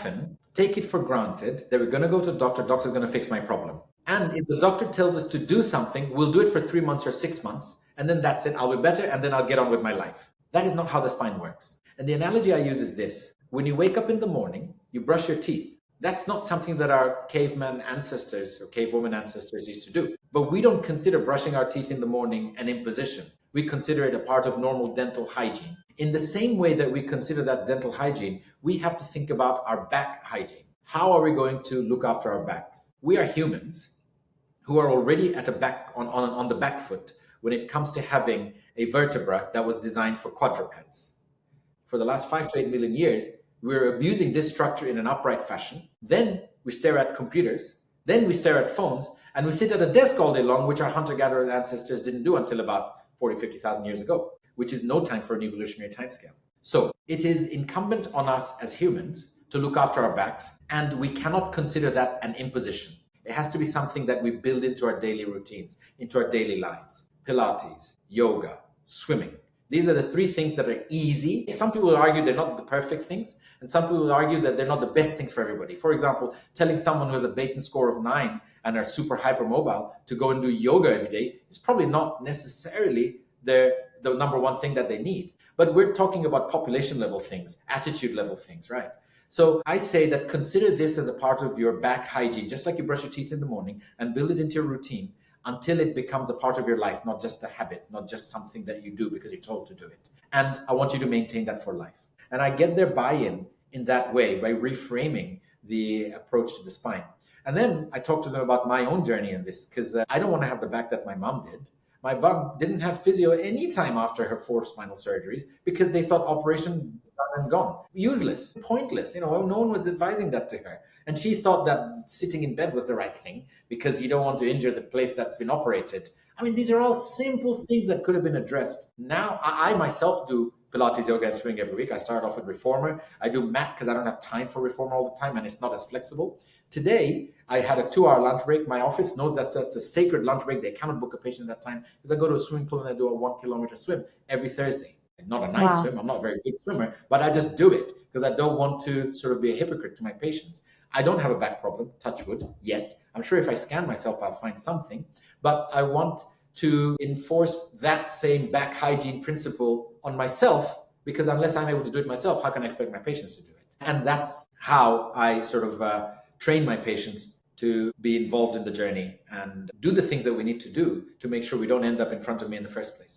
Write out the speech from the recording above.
often take it for granted that we're going to go to the doctor, doctor's going to fix my problem. And if the doctor tells us to do something, we'll do it for 3 months or 6 months, and then that's it. I'll be better, and then I'll get on with my life. That is not how the spine works. And the analogy I use is this. When you wake up in the morning, you brush your teeth. That's not something that our caveman ancestors or cavewoman ancestors used to do. But we don't consider brushing our teeth in the morning an imposition. We consider it a part of normal dental hygiene. In the same way that we consider that dental hygiene, we have to think about our back hygiene. How are we going to look after our backs? We are humans who are already at on the back foot when it comes to having a vertebra that was designed for quadrupeds. For the last 5 to 8 million years, we're abusing this structure in an upright fashion. Then we stare at computers. Then we stare at phones. And we sit at a desk all day long, which our hunter-gatherer ancestors didn't do until about 40, 50,000 years ago, which is no time for an evolutionary timescale. So it is incumbent on us as humans to look after our backs, and we cannot consider that an imposition. It has to be something that we build into our daily routines, into our daily lives. Pilates, yoga, swimming. These are the 3 things that are easy. Some people will argue they're not the perfect things, and some people will argue that they're not the best things for everybody. For example, telling someone who has a Baton score of 9 and are super hypermobile to go and do yoga every day is probably not necessarily the number one thing that they need. But we're talking about population level things, attitude level things, right? So I say that consider this as a part of your back hygiene, just like you brush your teeth in the morning, and build it into your routine until it becomes a part of your life, not just a habit, not just something that you do because you're told to do it. And I want you to maintain that for life. And I get their buy-in in that way by reframing the approach to the spine. And then I talk to them about my own journey in this, because I don't want to have the back that my mom did. My mom didn't have physio any time after her 4 spinal surgeries because they thought operation done and gone. Useless, pointless. No one was advising that to her. And she thought that sitting in bed was the right thing because you don't want to injure the place that's been operated. I mean, these are all simple things that could have been addressed. Now, I myself do Pilates, yoga, and swimming every week. I start off with reformer. I do mat because I don't have time for reformer all the time and it's not as flexible. Today, I had a 2-hour lunch break. My office knows that's a sacred lunch break. They cannot book a patient at that time because I go to a swimming pool and I do a 1-kilometer swim every Thursday. Not a nice swim. I'm not a very big swimmer, but I just do it because I don't want to sort of be a hypocrite to my patients. I don't have a back problem, touch wood, yet. I'm sure if I scan myself, I'll find something. But I want to enforce that same back hygiene principle on myself because unless I'm able to do it myself, how can I expect my patients to do it? And that's how I sort of train my patients to be involved in the journey and do the things that we need to do to make sure we don't end up in front of me in the first place.